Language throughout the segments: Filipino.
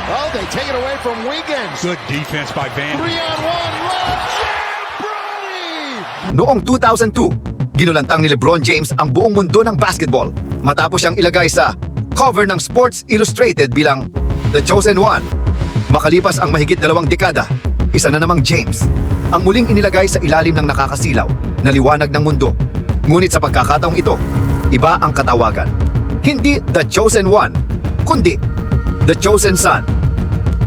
Oh, they take it away from Wiggins. Good defense by Van. 3-on-1, love jam, Bronny! Noong 2002, ginulantang ni LeBron James ang buong mundo ng basketball matapos siyang ilagay sa cover ng Sports Illustrated bilang The Chosen One. Makalipas ang mahigit 2 dekada, isa na namang James ang muling inilagay sa ilalim ng nakakasilaw na liwanag ng mundo. Ngunit sa pagkakataong ito, iba ang katawagan. Hindi The Chosen One, kundi The Chosen Son.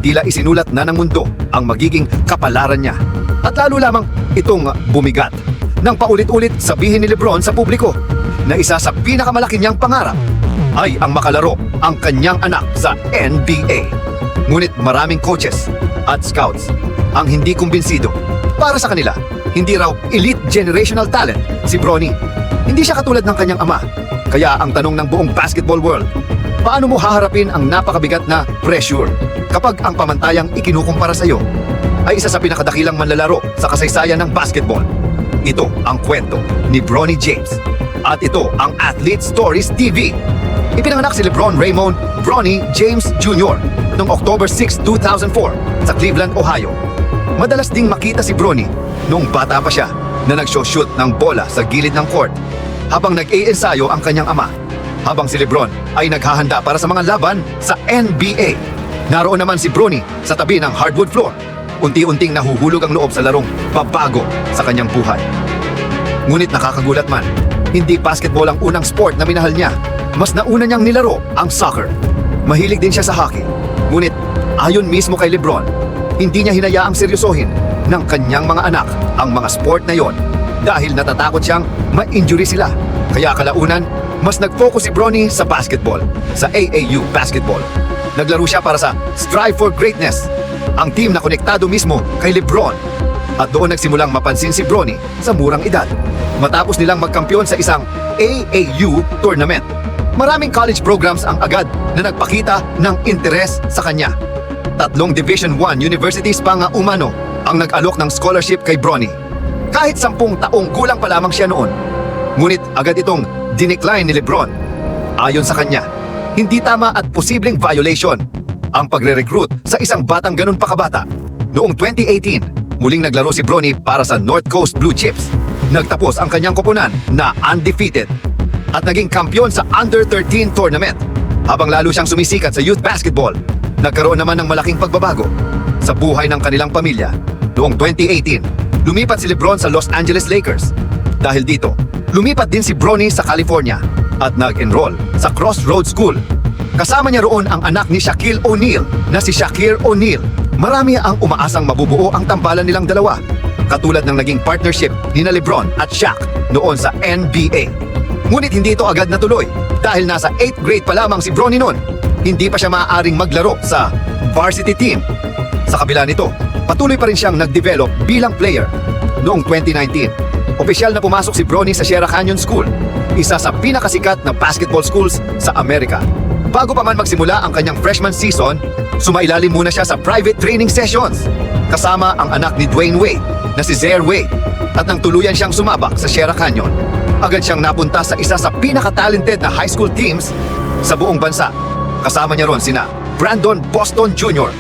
Tila isinulat na ng mundo ang magiging kapalaran niya. At lalo lamang itong bumigat nang paulit-ulit sabihin ni LeBron sa publiko na isa sa pinakamalaki niyang pangarap ay ang makalaro ang kanyang anak sa NBA. Ngunit maraming coaches at scouts ang hindi kumbinsido. Para sa kanila, hindi raw elite generational talent si Bronny. Hindi siya katulad ng kanyang ama. Kaya ang tanong ng buong basketball world, paano mo haharapin ang napakabigat na pressure kapag ang pamantayang ikinukumpara sa iyo ay isa sa pinakadakilang manlalaro sa kasaysayan ng basketball? Ito ang kwento ni Bronny James. At ito ang Athlete Stories TV. Ipinanganak si LeBron Raymond Bronny James Jr. noong October 6, 2004 sa Cleveland, Ohio. Madalas ding makita si Bronny noong bata pa siya na nag-shoot ng bola sa gilid ng court habang nag-iensayo ang kanyang ama. Habang si LeBron ay naghahanda para sa mga laban sa NBA. Naroon naman si Bronny sa tabi ng hardwood floor. Unti-unting nahuhulog ang loob sa larong babago sa kanyang buhay. Ngunit nakakagulat man, hindi basketball ang unang sport na minahal niya. Mas nauna niyang nilaro ang soccer. Mahilig din siya sa hockey. Ngunit ayon mismo kay LeBron, hindi niya hinayaang seryosohin ng kanyang mga anak ang mga sport na yon dahil natatakot siyang ma-injury sila. Kaya kalaunan, mas nag-focus si Bronny sa basketball, sa AAU basketball. Naglaro siya para sa Strive for Greatness, ang team na konektado mismo kay LeBron. At doon nagsimulang mapansin si Bronny sa murang edad. Matapos nilang magkampiyon sa isang AAU tournament, maraming college programs ang agad na nagpakita ng interes sa kanya. 3 Division I universities pa nga umano ang nag-alok ng scholarship kay Bronny. Kahit 10 taong gulang pa lamang siya noon. Ngunit agad itong dinecline ni LeBron. Ayon sa kanya, hindi tama at posibleng violation ang pagre-recruit sa isang batang ganun pa kabata. Noong 2018, muling naglaro si Bronny para sa North Coast Blue Chips. Nagtapos ang kanyang koponan na undefeated at naging kampiyon sa Under-13 tournament. Habang lalo siyang sumisikat sa youth basketball, nagkaroon naman ng malaking pagbabago sa buhay ng kanilang pamilya. Noong 2018, lumipat si LeBron sa Los Angeles Lakers. Dahil dito, lumipat din si Bronny sa California at nag-enroll sa Crossroads School. Kasama niya roon ang anak ni Shaquille O'Neal na si Shaquille O'Neal. Marami ang umaasang mabubuo ang tambalan nilang dalawa, katulad ng naging partnership ni na LeBron at Shaq noon sa NBA. Ngunit hindi ito agad natuloy dahil nasa 8th grade pa lamang si Bronny noon. Hindi pa siya maaaring maglaro sa varsity team. Sa kabila nito, patuloy pa rin siyang nag-develop bilang player. Noong 2019, opisyal na pumasok si Bronny sa Sierra Canyon School, isa sa pinakasikat na basketball schools sa Amerika. Bago pa man magsimula ang kanyang freshman season, sumailalim muna siya sa private training sessions kasama ang anak ni Dwayne Wade na si Zaire Wade, at nang tuluyan siyang sumabak sa Sierra Canyon, agad siyang napunta sa isa sa pinaka-talented na high school teams sa buong bansa. Kasama niya ron sina Brandon Boston Jr.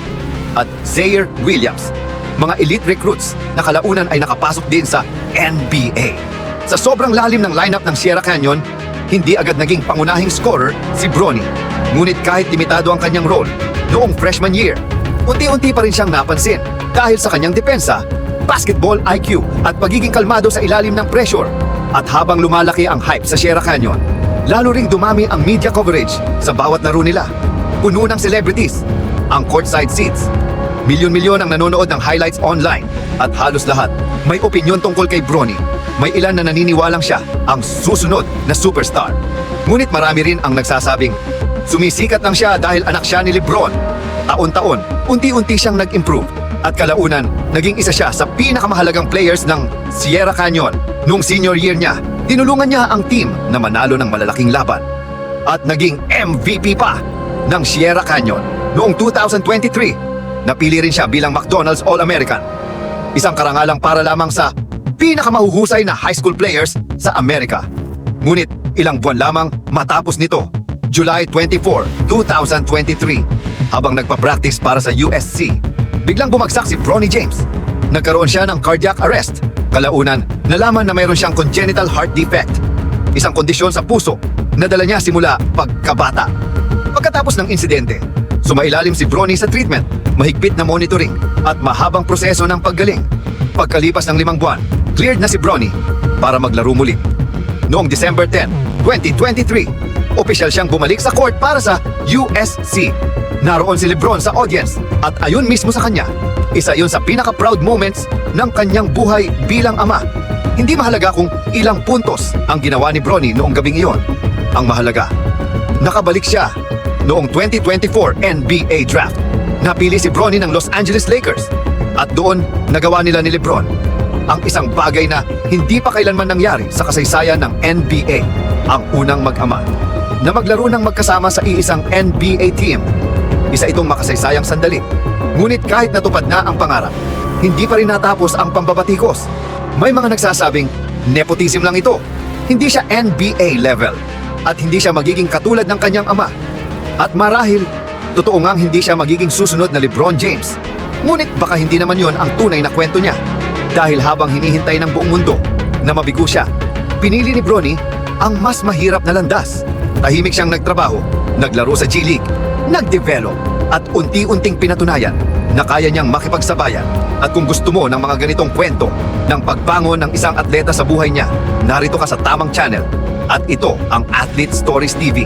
at Zaire Williams, mga elite recruits na kalaunan ay nakapasok din sa NBA. Sa sobrang lalim ng lineup ng Sierra Canyon, hindi agad naging pangunahing scorer si Bronny. Ngunit kahit limitado ang kanyang role noong freshman year, unti-unti pa rin siyang napansin dahil sa kanyang depensa, basketball IQ at pagiging kalmado sa ilalim ng pressure. At habang lumalaki ang hype sa Sierra Canyon, lalo ring dumami ang media coverage sa bawat laro nila. Puno ng celebrities ang courtside seats. Milyon-milyon ang nanonood ng highlights online at halos lahat may opinyon tungkol kay Bronny. May ilan na naniniwalang siya ang susunod na superstar. Ngunit marami rin ang nagsasabing sumisikat lang siya dahil anak siya ni LeBron. Taon-taon, unti-unti siyang nag-improve at kalaunan, naging isa siya sa pinakamahalagang players ng Sierra Canyon. Noong senior year niya, tinulungan niya ang team na manalo ng malalaking laban at naging MVP pa ng Sierra Canyon. Noong 2023, napili rin siya bilang McDonald's All-American, isang karangalang para lamang sa pinakamahuhusay na high school players sa Amerika. Ngunit ilang buwan lamang matapos nito, July 24, 2023, Habang nagpa-practice para sa USC, biglang bumagsak si Bronny James. Nagkaroon siya ng cardiac arrest. Kalaunan, nalaman na mayroon siyang congenital heart defect, isang kondisyon sa puso na dala niya simula pagkabata. Pagkatapos ng insidente, sumailalim si Bronny sa treatment, mahigpit na monitoring at mahabang proseso ng paggaling. Pagkalipas ng 5 buwan, cleared na si Bronny para maglaro muli. Noong December 10, 2023, opisyal siyang bumalik sa court para sa USC. Naroon si LeBron sa audience at ayon mismo sa kanya, isa yun sa pinaka-proud moments ng kanyang buhay bilang ama. Hindi mahalaga kung ilang puntos ang ginawa ni Bronny noong gabing iyon. Ang mahalaga, nakabalik siya noong 2024 NBA Draft. Napili si Bronny ng Los Angeles Lakers at doon nagawa nila ni LeBron ang isang bagay na hindi pa kailanman nangyari sa kasaysayan ng NBA. Ang unang mag-ama na maglaro ng magkasama sa iisang NBA team. Isa itong makasaysayang sandali. Ngunit kahit natupad na ang pangarap, hindi pa rin natapos ang pambabatikos. May mga nagsasabing, nepotism lang ito. Hindi siya NBA level at hindi siya magiging katulad ng kanyang ama. At marahil, totoo ngang hindi siya magiging susunod na LeBron James. Ngunit baka hindi naman yon ang tunay na kwento niya. Dahil habang hinihintay ng buong mundo na mabigo siya, pinili ni Bronny ang mas mahirap na landas. Tahimik siyang nagtrabaho, naglaro sa G League, nagdevelop at unti-unting pinatunayan na kaya niyang makipagsabayan. At kung gusto mo ng mga ganitong kwento ng pagbangon ng isang atleta sa buhay niya, narito ka sa tamang channel. At ito ang Athlete Stories TV.